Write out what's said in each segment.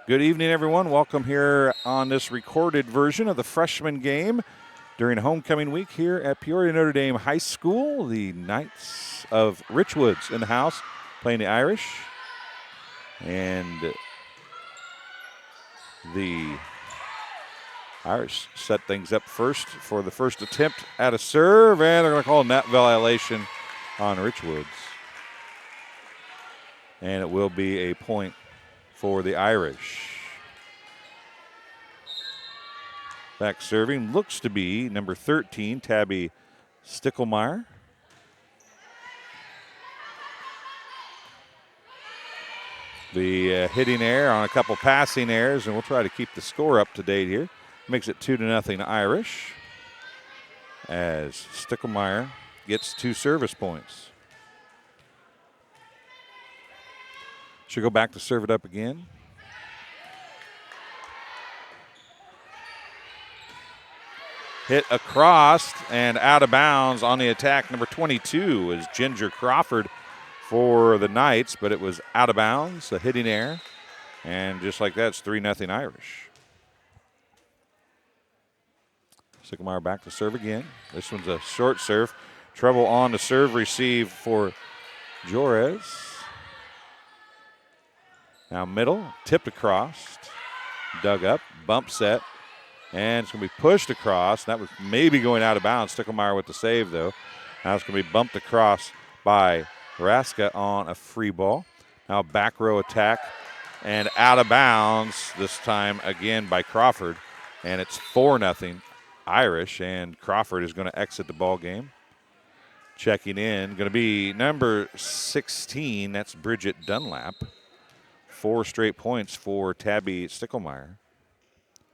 Good evening, everyone. Welcome here on this recorded version of the freshman game during homecoming week here at Peoria Notre Dame High School. The Knights of Richwoods in the house playing the Irish. And the Irish set things up first for the first attempt at a serve, and they're going to call a net violation on Richwoods. And it will be a point for the Irish. Back serving looks to be number 13, Tabby Sticklemeyer. The hitting error on a couple passing errors, and we'll try to keep the score up to date here. Makes it 2-0 Irish as Sticklemeyer gets 2 service points. Should go back to serve it up again. Hit across and out of bounds on the attack. Number 22 is Ginger Crawford for the Knights, but it was out of bounds, a hitting error. And just like that, it's 3-0 Irish. Sticklemeyer back to serve again. This one's a short serve. Trouble on the serve receive for Jorez. Now middle, tipped across, dug up, bump set, and it's going to be pushed across. That was maybe going out of bounds. Sticklemeyer with the save, though. Now it's going to be bumped across by Raska on a free ball. Now back row attack and out of bounds, this time again by Crawford. And it's 4-0 Irish, and Crawford is going to exit the ball game. Checking in, going to be number 16, that's Bridget Dunlap. 4 straight points for Tabby Sticklemeyer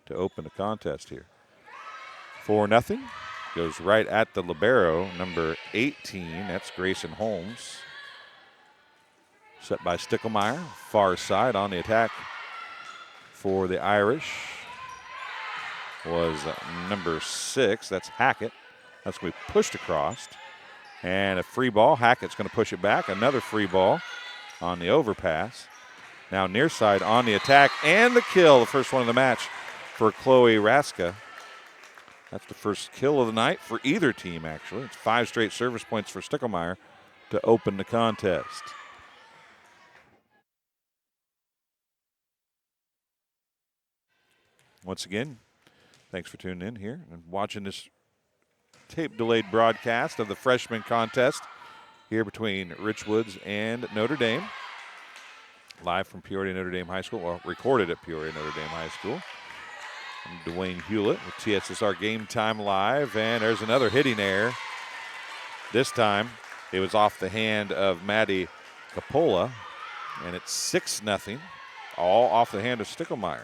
to open the contest here. 4-0. Goes right at the libero, number 18. That's Grayson Holmes. Set by Sticklemeyer. Far side on the attack for the Irish was number 6. That's Hackett. That's going to be pushed across. And a free ball. Hackett's going to push it back. Another free ball on the overpass. Now near side on the attack and the kill, the first one of the match for Chloe Raska. That's the first kill of the night for either team, actually. It's 5 straight service points for Sticklemeyer to open the contest. Once again, thanks for tuning in here and watching this tape-delayed broadcast of the freshman contest here between Richwoods and Notre Dame. Live from Peoria Notre Dame High School, well, recorded at Peoria Notre Dame High School. I'm Dwayne Hulett with TSSR Game Time Live, and there's another hitting error. This time, it was off the hand of Maddie Capola, and it's 6-0, all off the hand of Sticklemeyer.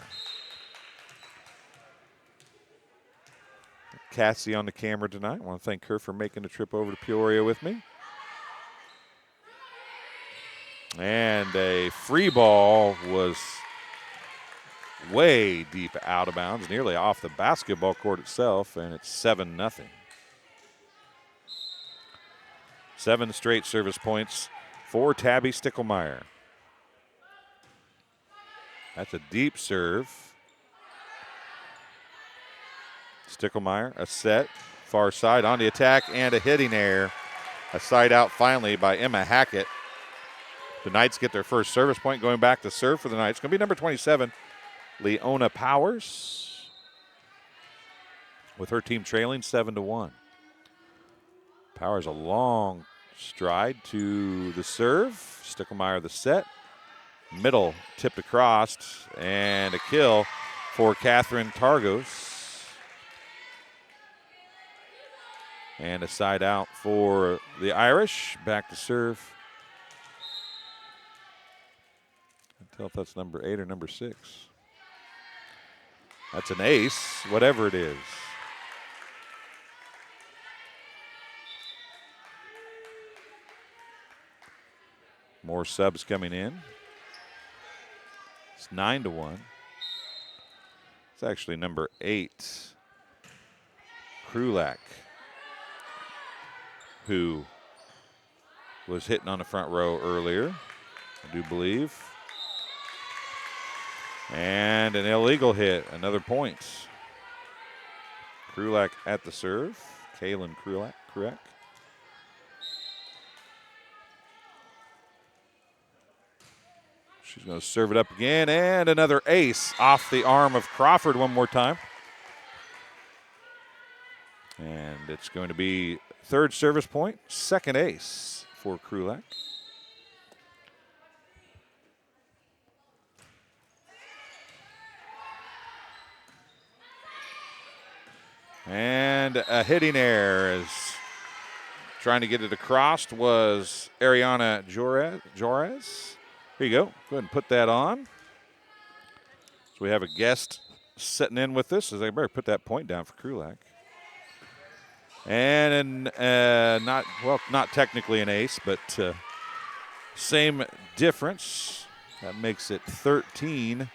Cassie on the camera tonight. I want to thank her for making the trip over to Peoria with me. And a free ball was way deep out of bounds, nearly off the basketball court itself, and it's 7-0. 7 straight service points for Tabby Sticklemeyer. That's a deep serve. Sticklemeyer, a set, far side on the attack, and a hitting error. A side out finally by Emma Hackett. The Knights get their first service point, going back to serve for the Knights. It's going to be number 27, Leona Powers, with her team trailing 7-1. Powers a long stride to the serve. Sticklemeyer the set. Middle tipped across, and a kill for Catherine Targos. And a side out for the Irish. Back to serve. Tell if that's number 8 or number 6. That's an ace, whatever it is. More subs coming in. It's 9-1. It's actually number 8, Krulak, who was hitting on the front row earlier, I do believe. And an illegal hit, another point. Krulak at the serve. Kaylin Krulak, correct. She's going to serve it up again, and another ace off the arm of Crawford one more time. And it's going to be third service point, second ace for Krulak. And a hitting error is trying to get it across was Ariana Jorez. Here you go. Go ahead and put that on. So we have a guest sitting in with this. So they better put that point down for Krulak. And not technically an ace, but same difference. That makes it 13-1.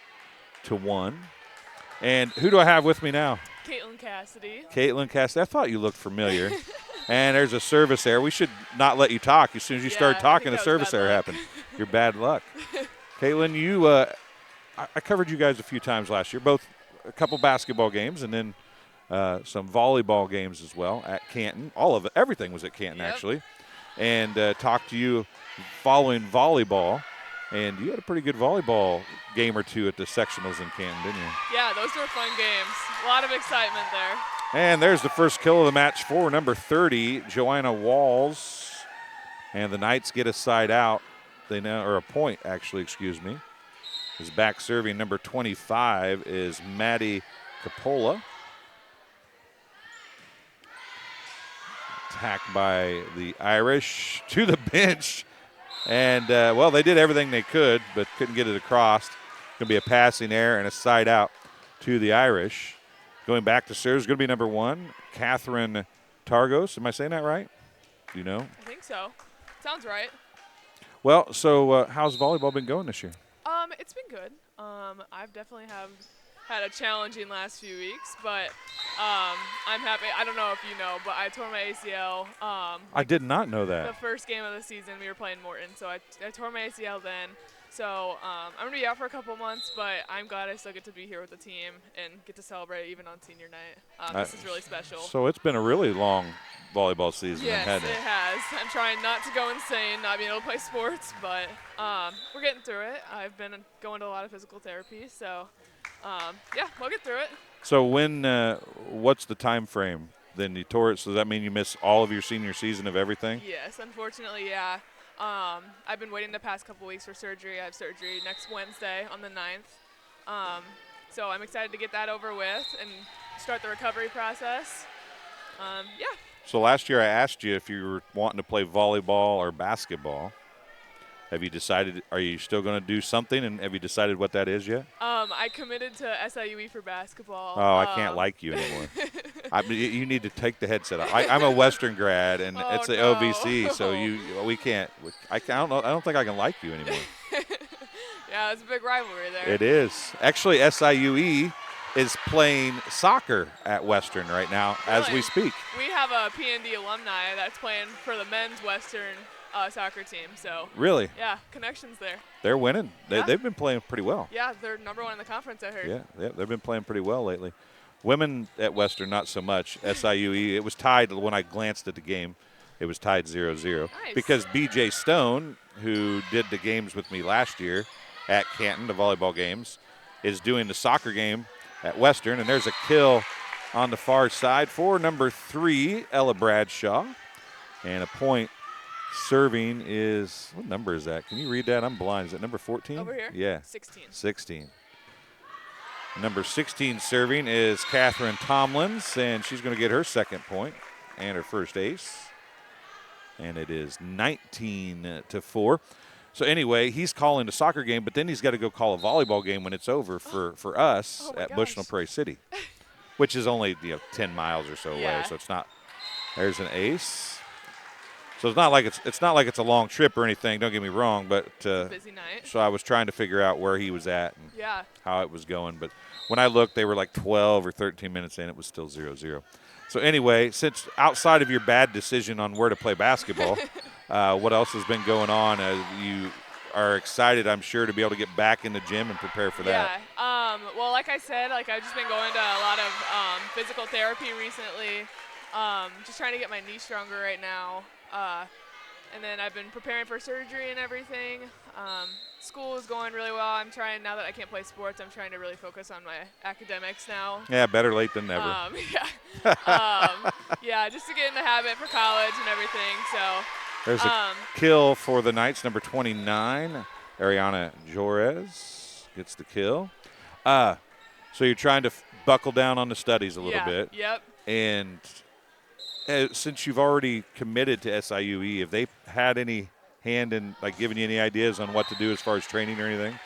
And who do I have with me now? Caitlin Cassidy. Caitlin Cassidy. I thought you looked familiar. And there's a service error. We should not let you talk. As soon as you start talking, a service error happened. You're bad luck. Caitlin, you, I covered you guys a few times last year, both a couple basketball games and then some volleyball games as well at Canton. All of it, everything was at Canton actually. And talked to you following volleyball. And you had a pretty good volleyball game or two at the sectionals in Canton, didn't you? Yeah, those were fun games. A lot of excitement there. And there's the first kill of the match for number 30, Joanna Walls. And the Knights get a side out. Or a point, actually, excuse me. Is back serving number 25 is Maddie Capola. Attacked by the Irish to the bench. And, well, they did everything they could, but couldn't get it across. Going to be a passing error and a side out to the Irish. Going back to serve is going to be number 1, Catherine Targos. Am I saying that right? Do you know? I think so. Sounds right. Well, so how's volleyball been going this year? It's been good. I've definitely had a challenging last few weeks, but I'm happy. I don't know if you know, but I tore my ACL. I did not know that. The first game of the season, we were playing Morton, so I tore my ACL then. So I'm going to be out for a couple months, but I'm glad I still get to be here with the team and get to celebrate even on senior night. This is really special. So it's been a really long volleyball season. Yes, it has. I'm trying not to go insane, not being able to play sports, but we're getting through it. I've been going to a lot of physical therapy, so yeah, we'll get through it. So what's the time frame? Then you tore it, so does that mean you miss all of your senior season of everything? Yes, unfortunately, yeah. I've been waiting the past couple weeks for surgery. I have surgery next Wednesday on the 9th. So I'm excited to get that over with and start the recovery process. Yeah. So last year I asked you if you were wanting to play volleyball or basketball. Have you decided, are you still going to do something, and have you decided what that is yet? I committed to SIUE for basketball. Oh, I can't like you anymore. You need to take the headset off. I'm a Western grad, and it's the OVC, so we can't. I don't think I can like you anymore. Yeah, it's a big rivalry there. It is. Actually, SIUE is playing soccer at Western right now as we speak. We have a P&D alumni that's playing for the men's Western soccer team. So really? Yeah, connections there. They're winning. They've been playing pretty well. Yeah, they're number 1 in the conference, I heard. Yeah, they've been playing pretty well lately. Women at Western, not so much. SIUE, it was tied when I glanced at the game. It was tied 0-0. Nice. Because BJ Stone, who did the games with me last year at Canton, the volleyball games, is doing the soccer game at Western. And there's a kill on the far side for number 3, Ella Bradshaw. And a point serving is, what number is that? Can you read that? I'm blind. Is it number 14? Over here? Yeah. 16. Number 16 serving is Catherine Tomlins, and she's going to get her second point and her first ace. And it is 19-4. So anyway, he's calling the soccer game, but then he's got to go call a volleyball game when it's over for us at Bushnell-Prairie City, which is only 10 miles or so away. So it's not. There's an ace. So it's not like it's a long trip or anything. Don't get me wrong, but busy night. So I was trying to figure out where he was at and how it was going. But when I looked, they were like 12 or 13 minutes in. It was still 0-0. So anyway, since outside of your bad decision on where to play basketball, what else has been going on? You are excited, I'm sure, to be able to get back in the gym and prepare for that. Yeah. Well, like I said, like I've just been going to a lot of physical therapy recently, just trying to get my knee stronger right now. And then I've been preparing for surgery and everything. School is going really well. I'm trying, now that I can't play sports, I'm trying to really focus on my academics now. Yeah, better late than never. Yeah, just to get in the habit for college and everything. So there's a kill for the Knights, number 29. Ariana Jorez gets the kill. So you're trying to buckle down on the studies a little bit. Yep. And since you've already committed to SIUE, have they had any hand in like giving you any ideas on what to do as far as training or anything?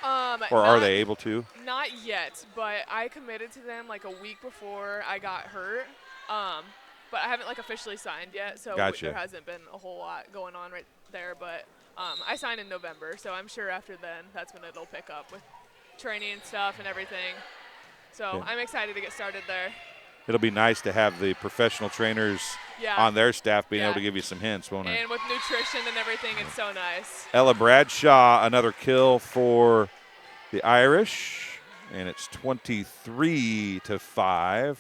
Or are they able to? Not yet, but I committed to them like a week before I got hurt. But I haven't like officially signed yet, so there hasn't been a whole lot going on right there. But I signed in November, so I'm sure after then that's when it'll pick up with training and stuff and everything. So I'm excited to get started there. It'll be nice to have the professional trainers on their staff being able to give you some hints, won't it? And with nutrition and everything, it's so nice. Ella Bradshaw, another kill for the Irish, and it's 23-5.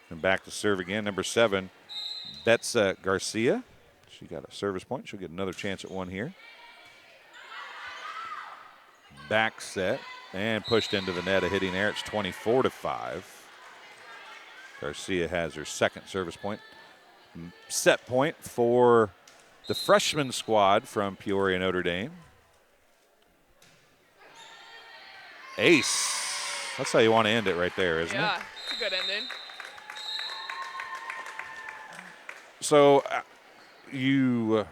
And back to serve again, number 7, Betsa Garcia. She got a service point. She'll get another chance at one here. Back set and pushed into the net, a hitting there. It's 24-5. Garcia has her second service point. Set point for the freshman squad from Peoria, Notre Dame. Ace. That's how you want to end it right there, isn't it? Yeah, it's a good ending. So you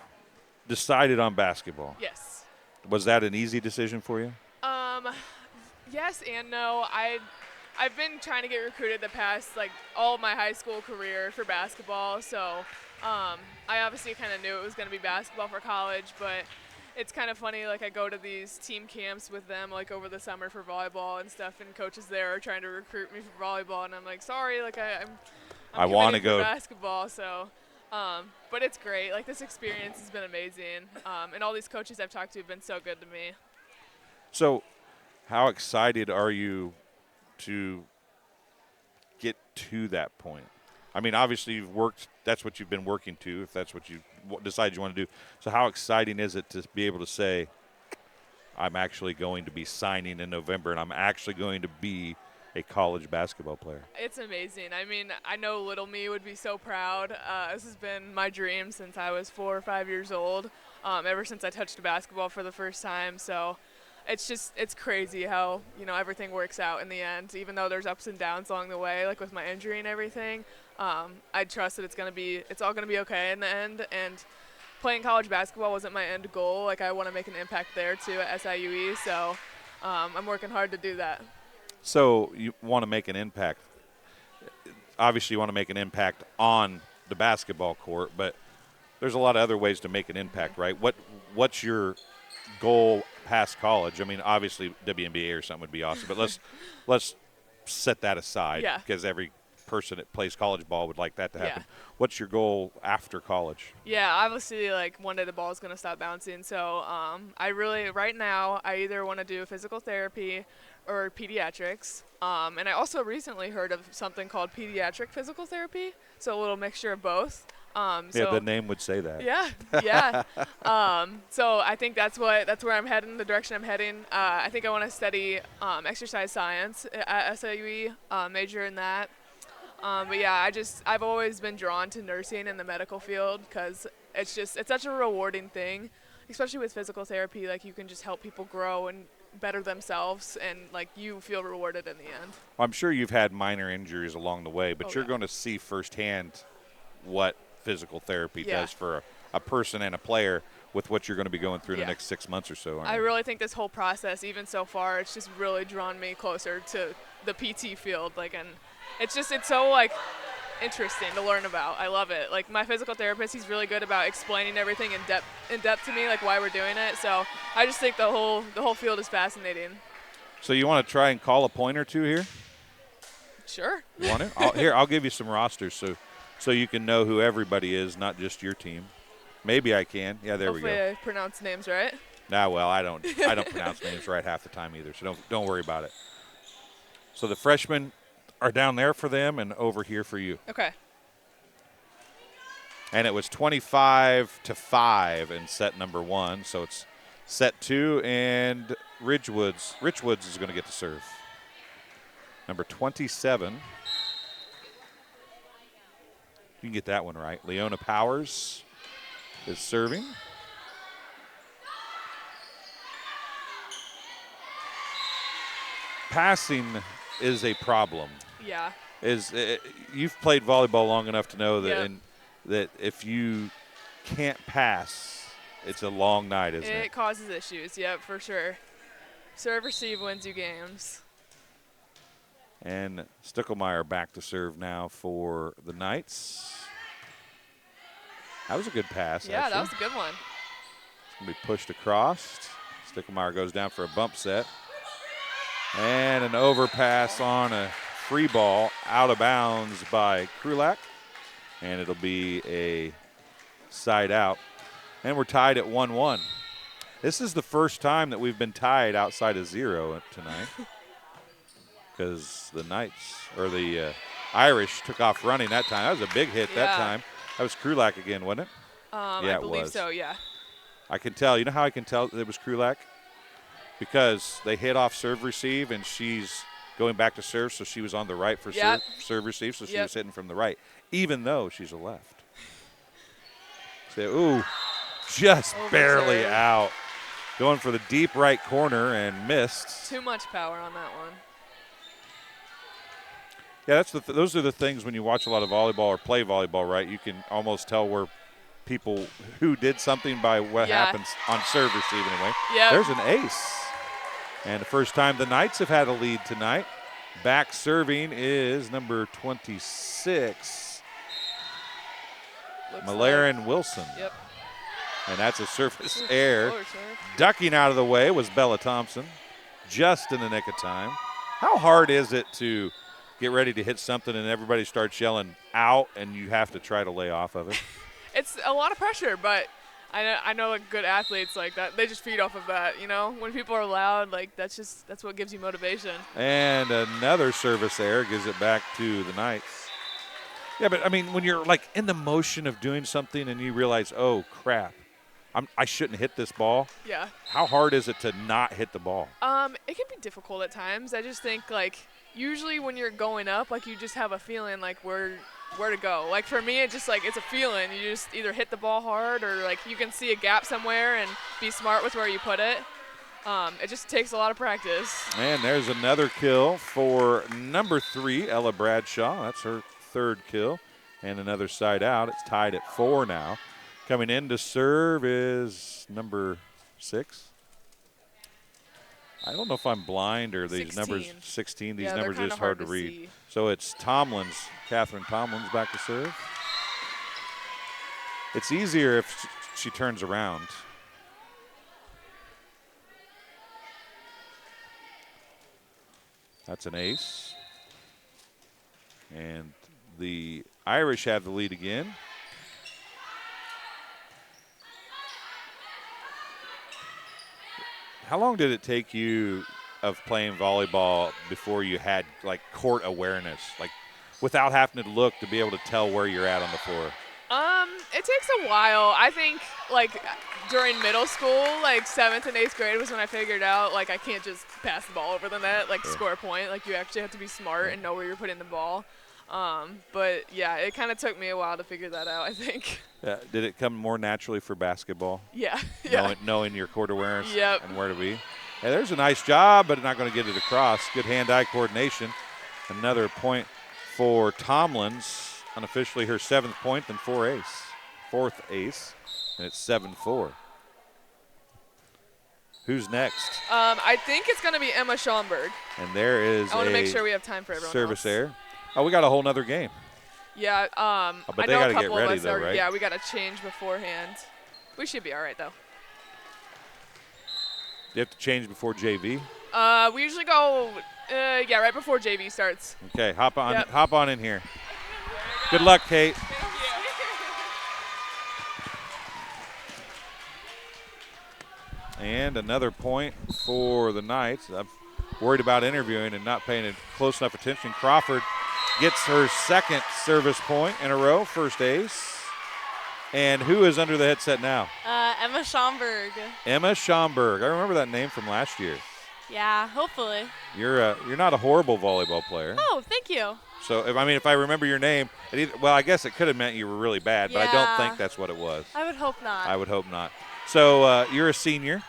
decided on basketball. Yes. Was that an easy decision for you? Yes and no. I've been trying to get recruited the past, like, all of my high school career for basketball. So I obviously kind of knew it was going to be basketball for college, but it's kind of funny, like I go to these team camps with them, like over the summer for volleyball and stuff, and coaches there are trying to recruit me for volleyball, and I'm like, sorry, like I want to go basketball. So, but it's great. Like this experience has been amazing, and all these coaches I've talked to have been so good to me. So, how excited are you to get to that point? I mean, obviously you've worked, that's what you've been working to, if that's what you decide you want to do. So how exciting is it to be able to say, I'm actually going to be signing in November and I'm actually going to be a college basketball player? It's amazing. I mean, I know little me would be so proud. This has been my dream since I was 4 or 5 years old, ever since I touched a basketball for the first time. So it's crazy how, everything works out in the end, even though there's ups and downs along the way, like with my injury and everything. I trust that it's all going to be okay in the end. And playing college basketball wasn't my end goal. Like I want to make an impact there too at SIUE. So I'm working hard to do that. So you want to make an impact. Obviously you want to make an impact on the basketball court, but there's a lot of other ways to make an impact, right? What's your goal past college? I mean, obviously WNBA or something would be awesome, but let's set that aside because every person that plays college ball would like that to happen. What's your goal after college? Yeah, obviously, like one day the ball is going to stop bouncing. So right now, I either want to do physical therapy or pediatrics. And I also recently heard of something called pediatric physical therapy, so a little mixture of both. The name would say that. Yeah. So I think that's where I'm heading, the direction I'm heading. I think I want to study exercise science at SIUE, major in that. But yeah, I've always been drawn to nursing in the medical field because it's such a rewarding thing, especially with physical therapy. Like you can just help people grow and better themselves, and like you feel rewarded in the end. Well, I'm sure you've had minor injuries along the way, but you're going to see firsthand what physical therapy does for a person and a player with what you're going to be going through in the next 6 months or so. I really think this whole process, even so far, it's just really drawn me closer to the PT field. And it's so like interesting to learn about. I love it. Like my physical therapist, he's really good about explaining everything in depth to me, like why we're doing it. So I just think the whole field is fascinating. So you want to try and call a point or two here? Sure. You want it? I'll give you some rosters so you can know who everybody is, not just your team. Maybe I can. Yeah, there we go. Hopefully I pronounce names right. Well, I don't pronounce names right half the time either, so don't worry about it. So the freshmen are down there for them and over here for you. Okay. And it was 25-5 in set number 1. So it's set 2, and Richwoods is going to get to serve. Number 27. You can get that one right. Leona Powers is serving. Passing is a problem. Yeah. You've played volleyball long enough to know that Yep. that if you can't pass, it's a long night, isn't it? It causes issues, yep, for sure. Serve, receive wins you games. And Stickelmeyer back to serve now for the Knights. That was a good pass, Yeah, actually. that was a good one. It's going to be pushed across. Stickelmeyer goes down for a bump set. And an overpass on a free ball out of bounds by Krulak. And it'll be a side out. And we're tied at 1-1. This is the first time that we've been tied outside of 0 tonight. Because the Knights, or the Irish, took off running that time. That was a big hit that time. That was Krulak again, wasn't it? I believe so, yeah. I can tell. You know how I can tell it was Krulak? Because they hit off serve receive, and she's going back to serve, so she was on the right for serve receive, so she was hitting from the right, even though she's a left. So, ooh, just barely out. Going for the deep right corner and missed. Too much power on that one. Yeah, those are the things when you watch a lot of volleyball or play volleyball, right? You can almost tell where people who did something by what happens on serve receive anyway. Yeah. There's an ace. And the first time the Knights have had a lead tonight. Back serving is number 26, Malaren Wilson. Yep. And that's a surface air. Ducking out of the way was Bella Thompson, just in the nick of time. How hard is it to get ready to hit something and everybody starts yelling out and you have to try to lay off of it? It's a lot of pressure, but I know like good athletes like that. They just feed off of that, you know. When people are loud, like that's what gives you motivation. And another service error gives it back to the Knights. Yeah, but I mean, when you're like in the motion of doing something and you realize, oh crap, I shouldn't hit this ball. Yeah. How hard is it to not hit the ball? It can be difficult at times. I just think like usually when you're going up, like you just have a feeling like where to go. Like for me, it's just like it's a feeling. You just either hit the ball hard or like you can see a gap somewhere and be smart with where you put it. It just takes a lot of practice. And there's another kill for number 3, Ella Bradshaw. That's her 3rd kill. And another side out. It's tied at 4 now. Coming in to serve is number 6. I don't know if I'm blind or these 16. numbers 16. These yeah, numbers are just hard to read. See. So it's Catherine Tomlins back to serve. It's easier if she turns around. That's an ace. And the Irish have the lead again. How long did it take you of playing volleyball before you had like court awareness, like without having to look to be able to tell where you're at on the floor? It takes a while. I think like during middle school, like 7th and 8th grade was when I figured out like I can't just pass the ball over the net, like to score a point. Like you actually have to be smart and know where you're putting the ball. But yeah, it kind of took me a while to figure that out, I think. Did it come more naturally for basketball? Yeah. Knowing your court awareness Yep. and where to be. Hey, there's a nice job, but not going to get it across. Good hand-eye coordination. Another point for Tomlins. Unofficially her 7th point and 4th ace. And it's 7-4. Who's next? I think it's going to be Emma Schomburg. And there is I want to make sure we have time for everyone service else. error. Oh, we got a whole nother game. Yeah, but I they know gotta a get couple ready, of us though, are. right? Yeah, we got to change beforehand. We should be all right, though. Do you have to change before JV? We usually go, right before JV starts. Okay, hop on, Yep. hop on in here. Good luck, Kate. And another point for the Knights. worried about interviewing and not paying close enough attention. Crawford gets her second service point in a row, first ace. And who is under the headset now? Emma Schomburg. Emma Schomburg. I remember that name from last year. Yeah, hopefully. You're not a horrible volleyball player. Oh, thank you. So, if I remember your name, I guess it could have meant you were really bad, but I don't think that's what it was. I would hope not. I would hope not. So, you're a senior,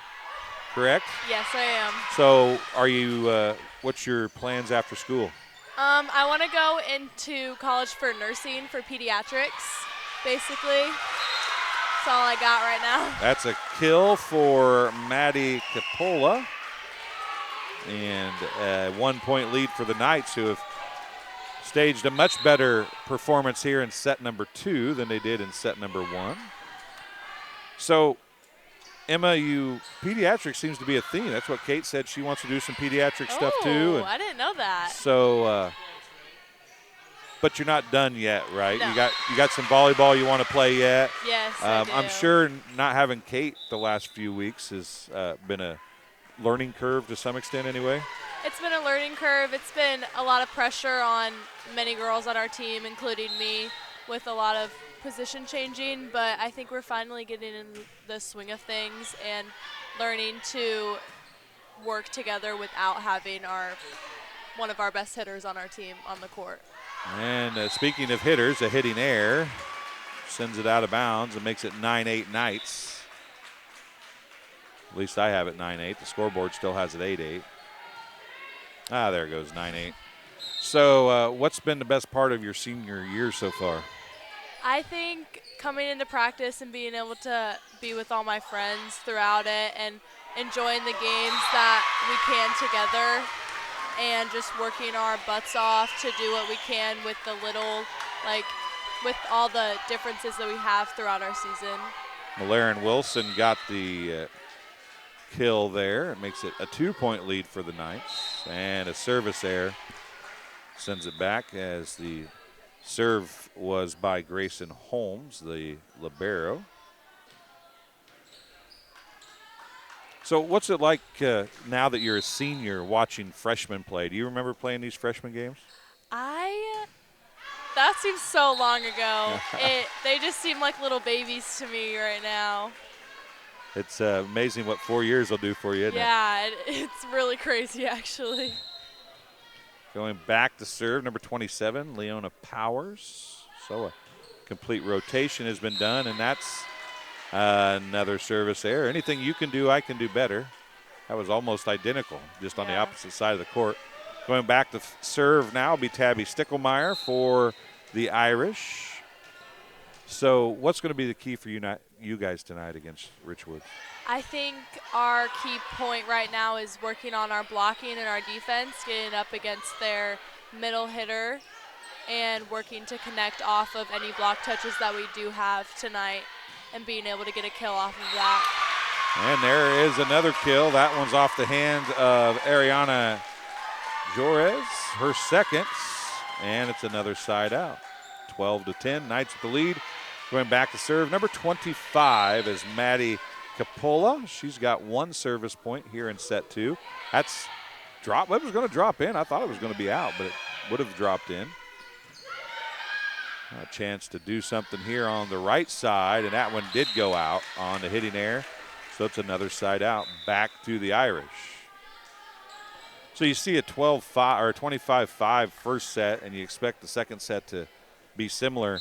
correct? Yes, I am. So, are you, what's your plans after school? I want to go into college for nursing for pediatrics, basically. That's all I got right now. That's a kill for Maddie Capola. And a 1-point lead for the Knights, who have staged a much better performance here in set number 2 than they did in set number 1. So, Emma, pediatrics seems to be a theme. That's what Kate said. She wants to do some pediatric stuff too. Oh, I didn't know that. So, but you're not done yet, right? No. You got some volleyball you want to play yet. Yes, I do. I'm sure not having Kate the last few weeks has been a learning curve to some extent anyway. It's been a learning curve. It's been a lot of pressure on many girls on our team, including me, with a lot of position changing, but I think we're finally getting in the swing of things and learning to work together without having one of our best hitters on our team on the court. And speaking of hitters, a hitting air sends it out of bounds and makes it 9-8 Knights. At least I have it 9-8. The scoreboard still has it 8-8. There it goes, 9-8. So what's been the best part of your senior year so far? I think coming into practice and being able to be with all my friends throughout it and enjoying the games that we can together and just working our butts off to do what we can with with all the differences that we have throughout our season. Malaren Wilson got the kill there. It makes it a 2-point lead for the Knights. And a service error sends it back, as the serve was by Grayson Holmes, the libero. So what's it like now that you're a senior watching freshmen play? Do you remember playing these freshman games? That seems so long ago. They just seem like little babies to me right now. It's amazing what 4 years will do for you, isn't it? Yeah, it's really crazy, actually. Going back to serve, number 27, Leona Powers. So a complete rotation has been done, and that's another service error. Anything you can do, I can do better. That was almost identical, just on the opposite side of the court. Going back to serve now will be Tabby Stickelmeyer for the Irish. So what's going to be the key for you guys tonight against Richwoods? I think our key point right now is working on our blocking and our defense, getting up against their middle hitter and working to connect off of any block touches that we do have tonight and being able to get a kill off of that. And there is another kill. That one's off the hand of Ariana Jorez, her second, and it's another side out. 12-10, Knights with the lead. Going back to serve, number 25 is Maddie Capola. She's got one service point here in set 2. That's drop. It was going to drop in. I thought it was going to be out, but it would have dropped in. A chance to do something here on the right side, and that one did go out on the hitting air. So it's another side out, back to the Irish. So you see a 12-5 or 25-5 first set, and you expect the second set to be similar.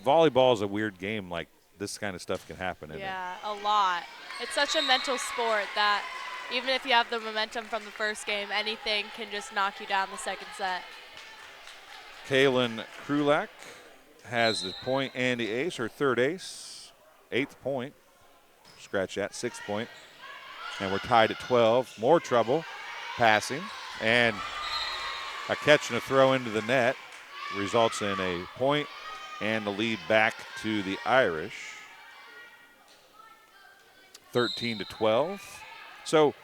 Volleyball is a weird game. Like, this kind of stuff can happen. Yeah, a lot. It's such a mental sport that even if you have the momentum from the first game, anything can just knock you down the second set. Kaylin Krulak has the point and the ace, her third ace, 8th point. Scratch that, 6th point. And we're tied at 12. More trouble passing. And a catch and a throw into the net results in a point and the lead back to the Irish. 13-12. So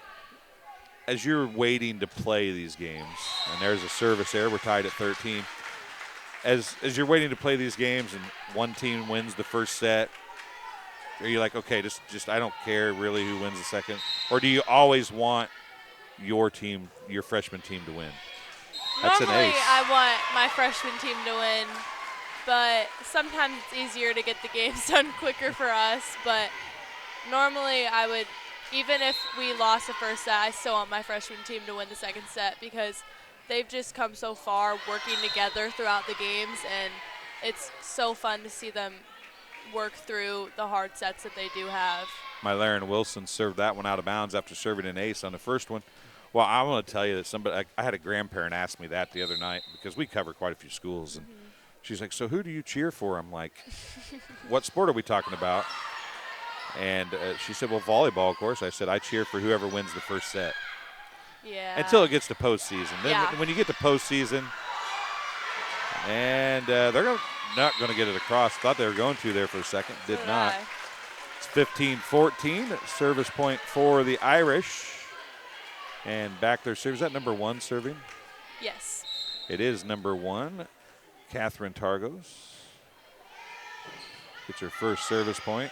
as you're waiting to play these games, and there's a service error, we're tied at 13. As you're waiting to play these games and one team wins the first set, are you like, okay, just I don't care really who wins the second? Or do you always want your team, your freshman team, to win? That's Normally, an ace. I want my freshman team to win, but sometimes it's easier to get the games done quicker for us. But normally, I would, even if we lost the first set, I still want my freshman team to win the second set because they've just come so far working together throughout the games, and it's so fun to see them work through the hard sets that they do have. Mylarin Wilson served that one out of bounds after serving an ace on the first one. Well, I want to tell you that somebody, I had a grandparent ask me that the other night because we cover quite a few schools, and she's like, "So who do you cheer for?" I'm like, "What sport are we talking about?" And she said, "Well, volleyball, of course." I said, "I cheer for whoever wins the first set." Yeah. Until it gets to postseason. Then Yeah. when you get to postseason, and they're not going to get it across. Thought they were going to there for a second. Did So not. I. It's 15-14. Service point for the Irish. And back their service. Is that number 1 serving? Yes. It is number 1. Catherine Targos gets her first service point.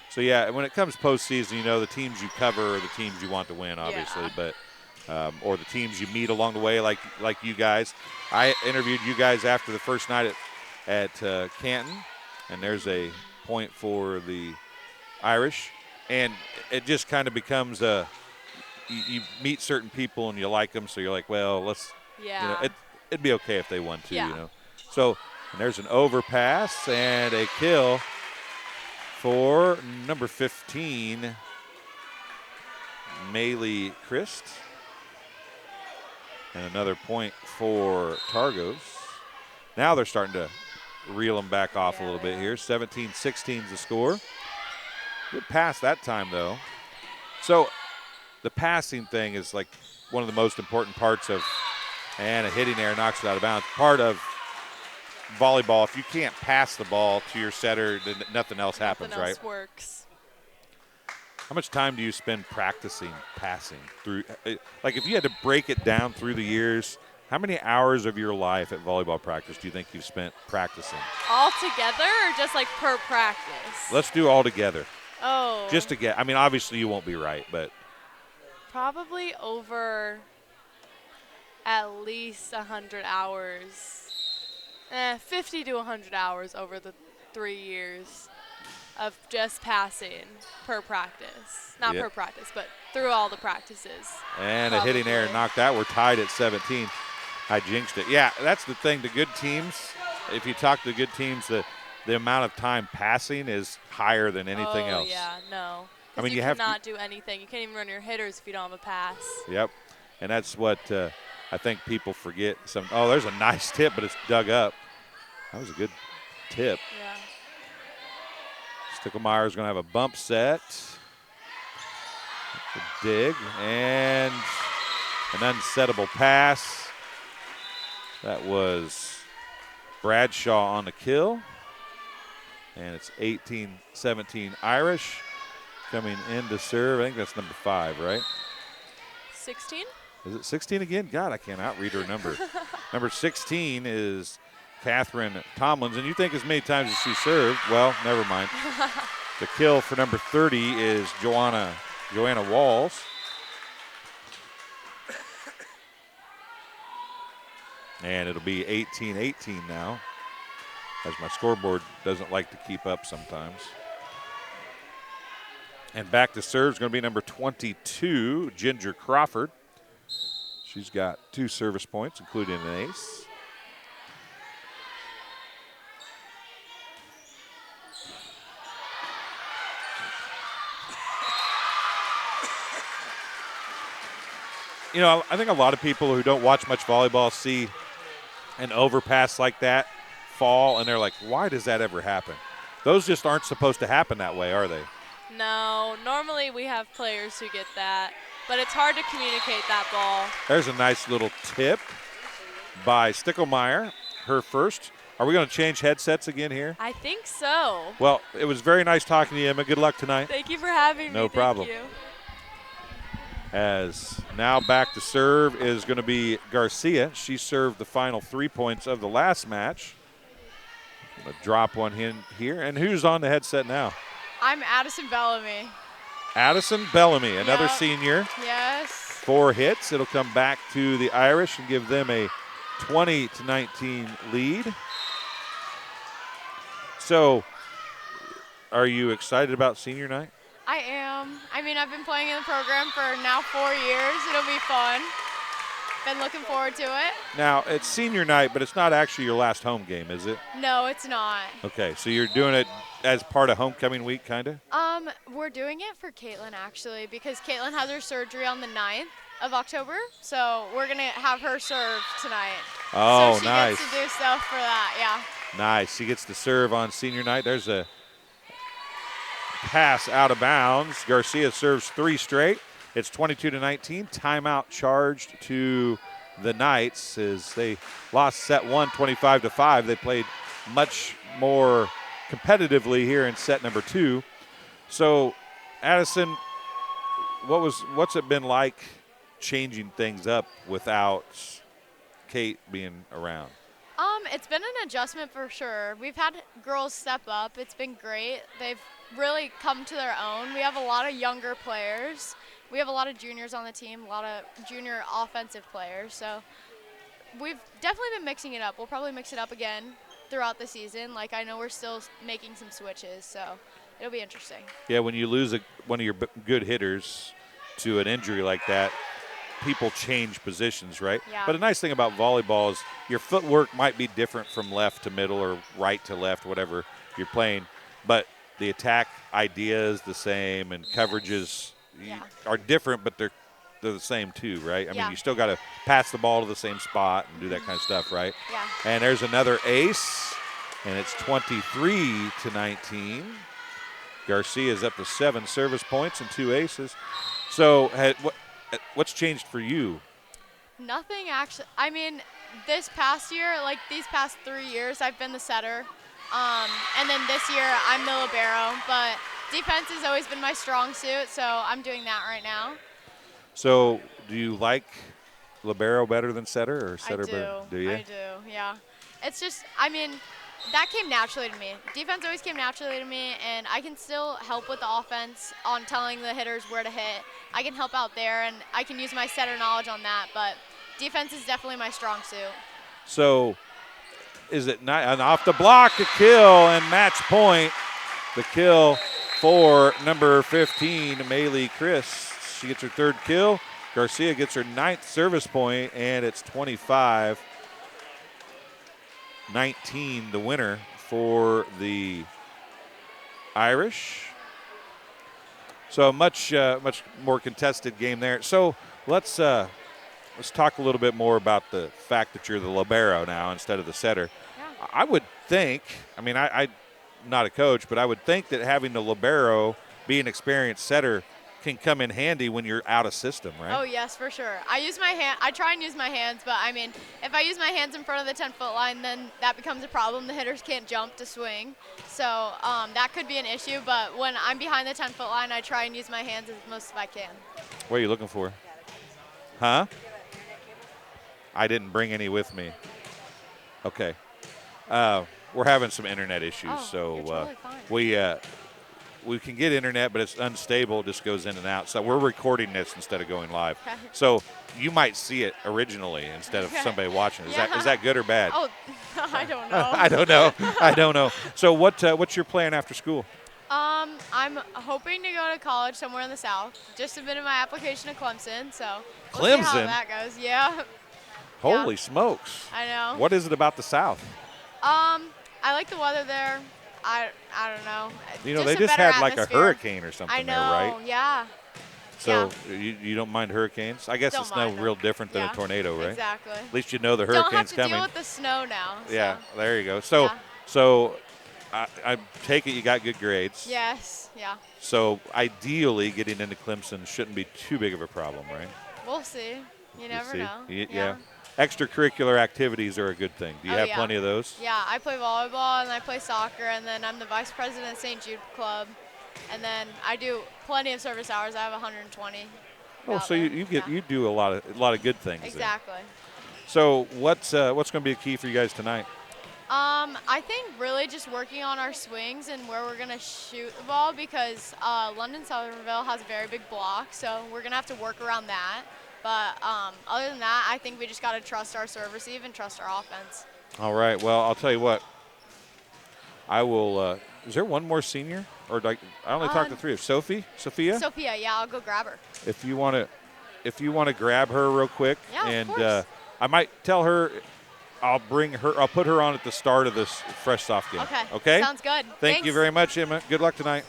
So, yeah, when it comes postseason, you know, the teams you cover are the teams you want to win, obviously. Yeah. But or the teams you meet along the way, like you guys. I interviewed you guys after the first night at Canton, and there's a point for the Irish. And it just kind of becomes you meet certain people and you like them, so you're like, well, let's, Yeah. you know, it'd be okay if they won too, Yeah. you know. So and there's an overpass and a kill for number 15, Maylee Christ. And another point for Targos. Now they're starting to reel them back off a little bit here. 17-16 is the score. Good pass that time, though. So the passing thing is like one of the most important parts of, and a hitting error knocks it out of bounds. Part of volleyball, if you can't pass the ball to your setter, then nothing else happens, Nothing else right? works. How much time do you spend practicing passing through? Like if you had to break it down through the years, how many hours of your life at volleyball practice do you think you've spent practicing? All together or just like per practice? Let's do all together. Oh. Just to get, I mean, obviously you won't be right, but. Probably over at least 100 hours. 50 to 100 hours over the 3 years of just passing per practice. Not Yep. per practice, but through all the practices. And a hitting error knocked out. We're tied at 17. I jinxed it. Yeah, that's the thing. The good teams, if you talk to good teams, the amount of time passing is higher than anything else. Oh, yeah, no. I mean, you have cannot do anything. You can't even run your hitters if you don't have a pass. Yep. And that's what I think people forget. Oh, there's a nice tip, but it's dug up. That was a good tip. Yeah. Stickelmeyer's going to have a bump set. A dig. And an unsettable pass. That was Bradshaw on the kill. And it's 18-17 Irish. Coming in to serve. I think that's number 5, right? 16? Is it 16 again? God, I can't outread her number. Number 16 is Catherine Tomlins. And you think as many times as she served. Well, never mind. The kill for number 30 is Joanna Walls. And it'll be 18-18 now, as my scoreboard doesn't like to keep up sometimes. And back to serve is going to be number 22, Ginger Crawford. She's got 2 service points, including an ace. You know, I think a lot of people who don't watch much volleyball see an overpass like that fall, and they're like, why does that ever happen? Those just aren't supposed to happen that way, are they? No. Normally we have players who get that, but it's hard to communicate that ball. There's a nice little tip by Stickelmeyer, her first. Are we going to change headsets again here? I think so. Well, it was very nice talking to you, Emma. Good luck tonight. Thank you for having me. No problem. Thank you. As now back to serve is going to be Garcia. She served the final 3 points of the last match. Going to drop one in here. And who's on the headset now? I'm Addison Bellamy. Addison Bellamy, another Yep. senior. Yes. 4 hits. It'll come back to the Irish and give them a 20-19 lead. So, are you excited about senior night? I am. I mean, I've been playing in the program for now 4 years. It'll be fun. Been looking forward to it. Now, it's senior night, but it's not actually your last home game, is it? No, it's not. Okay, so you're doing it as part of homecoming week, kind of? We're doing it for Caitlin, actually, because Caitlin has her surgery on the 9th of October, so we're going to have her serve tonight. Oh, so she nice. gets to do stuff for that, yeah. Nice. She gets to serve on senior night. There's a pass out of bounds. Garcia serves 3 straight. It's 22-19. Timeout charged to the Knights as they lost set 1 25-5. They played much more competitively here in set number 2. So, Addison, what's it been like changing things up without Kate being around? It's been an adjustment for sure. We've had girls step up. It's been great. They've really come to their own. We have a lot of younger players. We have a lot of juniors on the team, a lot of junior offensive players. So we've definitely been mixing it up. We'll probably mix it up again throughout the season. Like, I know we're still making some switches, so it'll be interesting. Yeah, when you lose one of your good hitters to an injury like that, people change positions, right? Yeah. But a nice thing about volleyball is your footwork might be different from left to middle or right to left, whatever you're playing, but the attack idea is the same and coverages are different, but they're the same too, right? I mean, you still got to pass the ball to the same spot and do that kind of stuff, right? Yeah. And there's another ace, and it's 23-19. Garcia's up to 7 service points and 2 aces. So what's changed for you? Nothing actually. I mean, this past year, like these past 3 years, I've been the setter. And then this year, I'm the libero. But defense has always been my strong suit, so I'm doing that right now. So do you like libero better than setter or setter better? Do you? I do, yeah. It's just, I mean, that came naturally to me. Defense always came naturally to me, and I can still help with the offense on telling the hitters where to hit. I can help out there, and I can use my setter knowledge on that, but defense is definitely my strong suit. So is it not, and off the block, a kill and match point. The kill for number 15, Maylee Chris. She gets her 3rd kill. Garcia gets her 9th service point, and it's 25-19, the winner for the Irish. So a much more contested game there. So let's talk a little bit more about the fact that you're the libero now instead of the setter. Yeah. I would think, I mean, I'm not a coach, but I would think that having the libero be an experienced setter can come in handy when you're out of system, right? Oh, yes, for sure. I try and use my hands, but I mean, if I use my hands in front of the 10-foot line, then that becomes a problem. The hitters can't jump to swing. So that could be an issue, but when I'm behind the 10-foot line, I try and use my hands as most as I can. What are you looking for? Huh? I didn't bring any with me. Okay. We're having some internet issues, so you're totally fine. we can get internet, but it's unstable. It just goes in and out. So we're recording this instead of going live. Okay. So you might see it originally instead of somebody watching. Is that good or bad? Oh, I don't know. I don't know. So what's your plan after school? I'm hoping to go to college somewhere in the South. Just submitted my application to Clemson, so we'll see how Clemson? that goes. Yeah. Holy smokes. I know. What is it about the South? I like the weather there. I don't know. You know, Just they a just better had like a atmosphere. hurricane or something I know, there, right? Yeah. So you don't mind hurricanes? I guess Don't it's no mind them. real different than a tornado, right? Exactly. At least you know the Don't have hurricane's to coming. deal with the snow now. So. Yeah, there you go. So I take it you got good grades. Yes. Yeah. So ideally getting into Clemson shouldn't be too big of a problem, right? We'll see. You never know. Yeah. Extracurricular activities are a good thing. Do you have plenty of those? Yeah, I play volleyball and I play soccer, and then I'm the vice president of St. Jude Club, and then I do plenty of service hours. I have 120. Oh, so you do a lot of good things. Exactly. Then. So what's going to be a key for you guys tonight? I think really just working on our swings and where we're going to shoot the ball because London Somerville has a very big block, so we're going to have to work around that. But other than that, I think we just got to trust our serve receive and trust our offense. All right. Well, I'll tell you what. I will. Is there one more senior, or I only talked to 3 of Sophia? Sophia, yeah, I'll go grab her. If you want to grab her real quick, Yeah, and of course. I might tell her. I'll put her on at the start of this fresh soft game. Okay. Okay. Sounds good. Thank Thanks. you very much, Emma. Good luck tonight.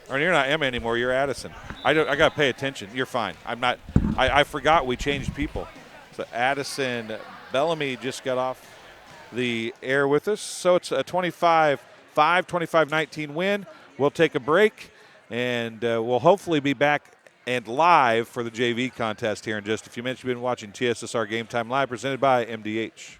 Or you're not Emma anymore. You're Addison. I got to pay attention. You're fine. I'm not. I forgot we changed people. So Addison Bellamy just got off the air with us. So it's a 25-5, 25-19 win. We'll take a break, and we'll hopefully be back and live for the JV contest here in just a few minutes. You've been watching TSSR Game Time Live, presented by MDH.